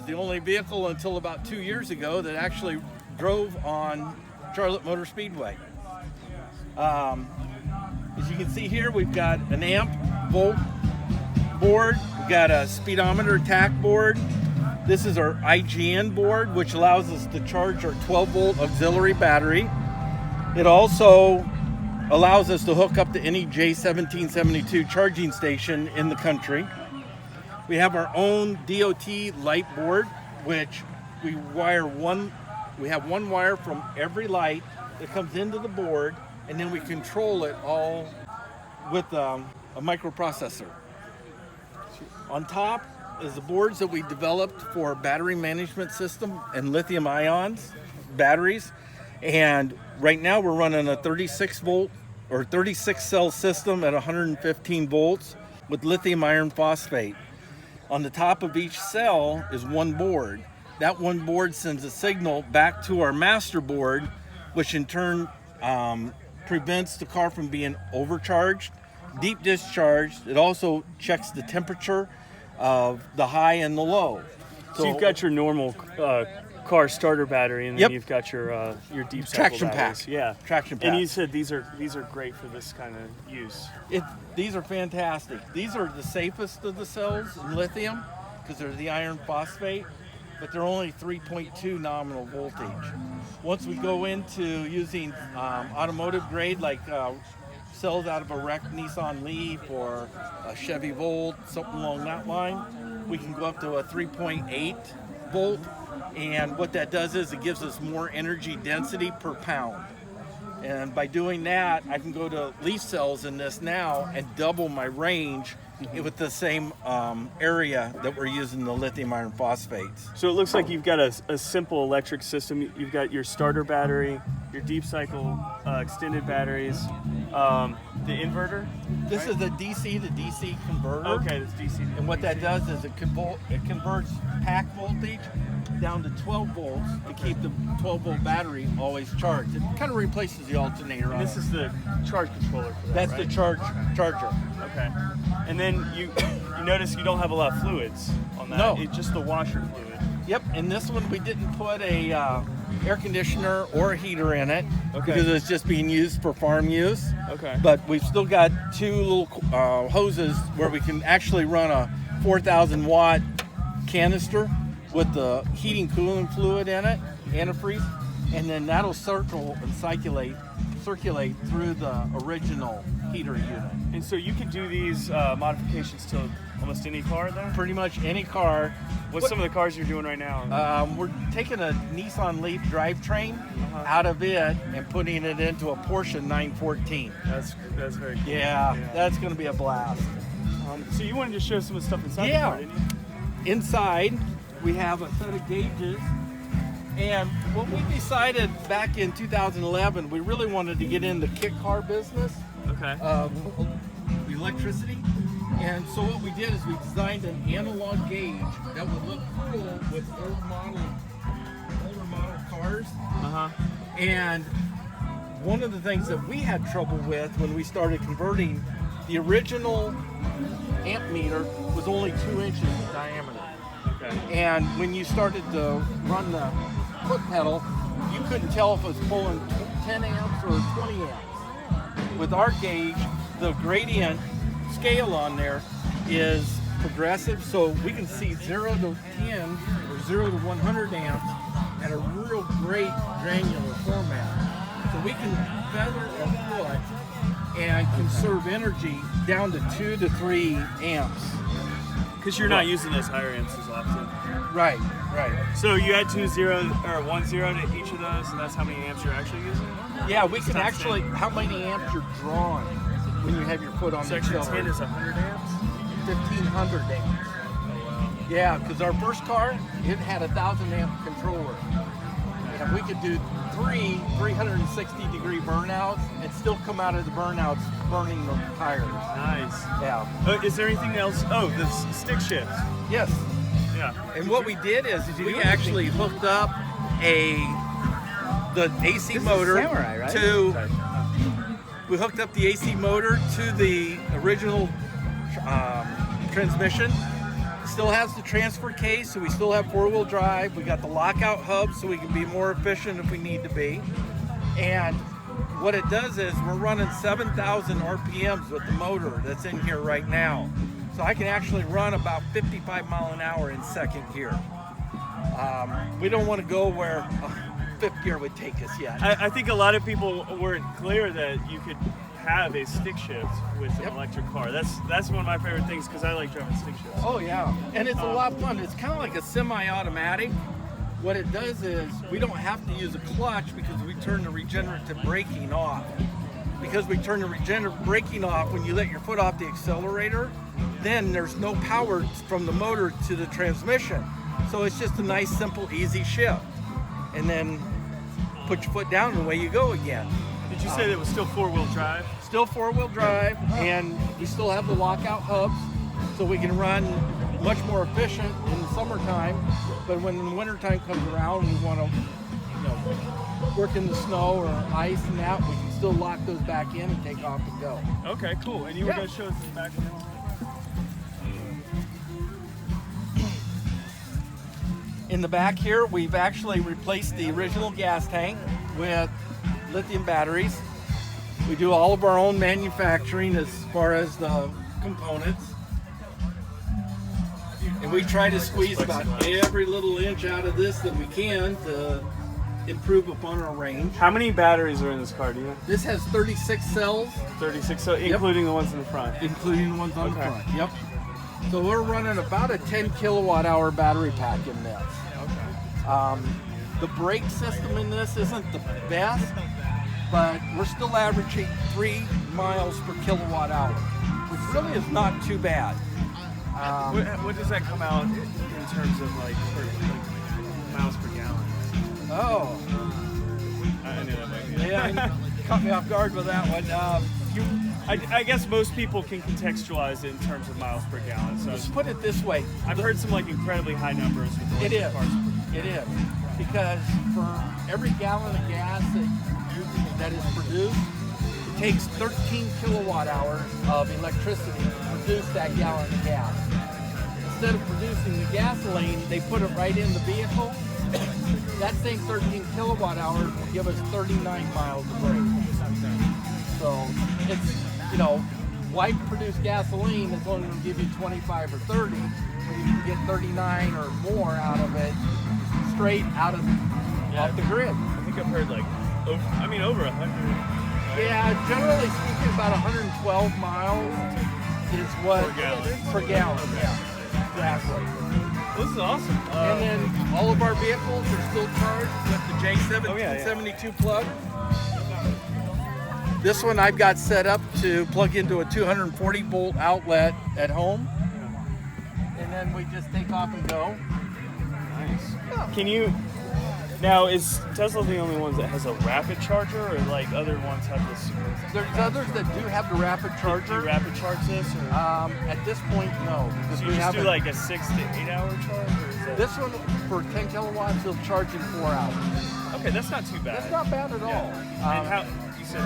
the only vehicle until about 2 years ago that actually drove on Charlotte Motor Speedway. As you can see here, we've got an amp volt board. We've got a speedometer tack board. This is our IGN board, which allows us to charge our 12-volt auxiliary battery. It also allows us to hook up to any J1772 charging station in the country. We have our own DOT light board, which we have one wire from every light that comes into the board, and then we control it all with a microprocessor. On top is the boards that we developed for battery management system and lithium ions batteries. And right now we're running a 36 volt or 36 cell system at 115 volts with lithium iron phosphate. On the top of each cell is one board. That one board sends a signal back to our master board, which in turn prevents the car from being overcharged, deep discharged. It also checks the temperature of the high and the low. So you've got your normal car starter battery, and then Yep. you've got your deep cycle Traction batteries. pack. Yeah, Traction pack. And you said these are great for this kind of use. These are fantastic. These are the safest of the cells in lithium because they're the iron phosphate, but they're only 3.2 nominal voltage. Once we go into using automotive grade, like cells out of a wrecked Nissan Leaf or a Chevy Volt, something along that line, we can go up to a 3.8 volt. And what that does is it gives us more energy density per pound. And by doing that, I can go to leaf cells in this now and double my range with the same area that we're using the lithium iron phosphates. So it looks like you've got a simple electric system. You've got your starter battery, your deep cycle extended batteries, the inverter. This is a DC to DC converter. Okay, it's DC. And what that does is it converts pack voltage down to 12 volts to keep the 12 volt battery always charged. It kind of replaces the alternator. And this is the charge controller for that, That's right? the charger. Okay. And then you notice you don't have a lot of fluids on that. No. It's just the washer fluid. Yep, and this one we didn't put a air conditioner or a heater in it Okay. because it's just being used for farm use. Okay. But we've still got two little hoses where we can actually run a 4,000 watt canister with the heating cooling fluid in it, antifreeze, and then that'll circle and circulate through the original heater unit. And so you could do these modifications to almost any car then? Pretty much any car. What's some of the cars you're doing right now? We're taking a Nissan Leaf drivetrain out of it and putting it into a Porsche 914. That's very cool. Yeah, that's going to be a blast. So you wanted to show some of the stuff inside the Yeah. car, didn't you? Inside, we have a set of gauges. And what we decided back in 2011, we really wanted to get in the kit car business Okay. of electricity. And so what we did is we designed an analog gauge that would look cool with older model cars. And one of the things that we had trouble with when we started converting, the original amp meter was only 2 inches in diameter. Okay. And when you started to run the foot pedal, you couldn't tell if it was pulling 10 amps or 20 amps. With our gauge, the gradient scale on there is progressive, so we can see 0 to 10 or 0 to 100 amps at a real great granular format. So we can feather a foot and conserve energy down to 2 to 3 amps. Because you're not using those higher amps as often. Right. So you add 1 0 to each of those, and that's how many amps you're actually using? Yeah, we can actually, how many amps you're drawing when you have your foot on the Section 10 accelerator. is 100 amps? 1,500 amps. Yeah, because our first car, it had a 1,000 amp controller. And we could do 360 degree burnouts and still come out of the burnouts burning the tires. Nice. Yeah. Is there anything else? Oh, the stick shift. Yes. Yeah. And what we did is we actually hooked up the AC motor Samurai, right? to. We hooked up the AC motor to the original transmission. still has the transfer case, so we still have four-wheel drive. We got the lockout hub, so we can be more efficient if we need to be. And what it does is we're running 7,000 RPMs with the motor that's in here right now. So I can actually run about 55 mile an hour in second gear. We don't want to go where fifth gear would take us yet. I think a lot of people weren't clear that you could have a stick shift with an electric car. That's one of my favorite things because I like driving stick shifts. Oh yeah, and it's a lot of fun. It's kind of like a semi-automatic. What it does is we don't have to use a clutch because we turn the regenerative braking off. Because we turn the regenerative braking off when you let your foot off the accelerator, then there's no power from the motor to the transmission. So it's just a nice, simple, easy shift. And then put your foot down and away you go again. Did you say that it was still four-wheel drive? Still four-wheel drive, and we still have the lockout hubs, so we can run much more efficient in the summertime. But when the wintertime comes around, we want to, work in the snow or ice and that, we can still lock those back in and take off and go. Okay, cool. And you were going to show us the back end? In the back here, we've actually replaced the original gas tank with lithium batteries. We do all of our own manufacturing as far as the components. And we try to squeeze about every little inch out of this that we can to improve upon our range. How many batteries are in this car, do you know? This has 36 cells. 36, so including the ones in the front? Including the ones on the front, yep. So we're running about a 10 kilowatt hour battery pack in this. The brake system in this isn't the best, but we're still averaging 3 miles per kilowatt hour, which really is not too bad. What does that come out in terms of like miles per gallon? Oh. I knew that might be. Yeah, you caught me off guard with that one. I guess most people can contextualize it in terms of miles per gallon. So Just put it this way. I've heard some like incredibly high numbers with electric cars. It is. Because for every gallon of gas that is produced, it takes 13 kilowatt hours of electricity to produce that gallon of gas. Instead of producing the gasoline, they put it right in the vehicle. That same 13 kilowatt hours will give us 39 miles of range. So it's, why produce gasoline is only going to give you 25 or 30, but you can get 39 or more out of it straight out of off the grid. I think I've heard like over 100. Right? Yeah, generally speaking, about 112 miles is what per gallon. Okay. Yeah, exactly. This is awesome. And then all of our vehicles are still charged with the J1772 plug. This one I've got set up to plug into a 240 volt outlet at home, and then we just take off and go. Nice. Yeah. Can you? Now, is Tesla the only one that has a rapid charger, or like other ones have this? There's others that do have the rapid charger. Do you rapid charge this? Or? At this point, no. So you just do like a 6 to 8 hour charge? Or is that... This one, for 10 kilowatts, it'll charge in 4 hours. Okay, that's not too bad. That's not bad at all. And how, you said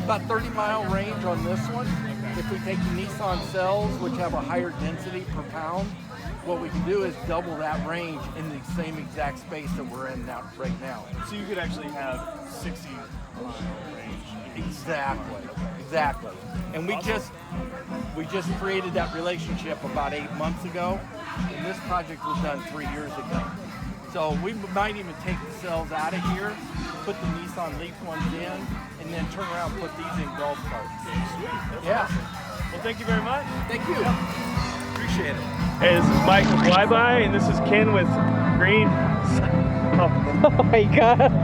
about 30-mile range on this one. If we take the Nissan cells, which have a higher density per pound, what we can do is double that range in the same exact space that we're in now, right now. So you could actually have 60-mile range. Exactly. And we just created that relationship about 8 months ago, and this project was done 3 years ago. So we might even take the cells out of here, put the Nissan Leaf ones in, and then turn around and put these in golf carts. Sweet. That's Yeah. awesome. Well, thank you very much. Thank you. Appreciate it. Hey, this is Mike with Wibuy, and this is Ken with Green. Oh my God.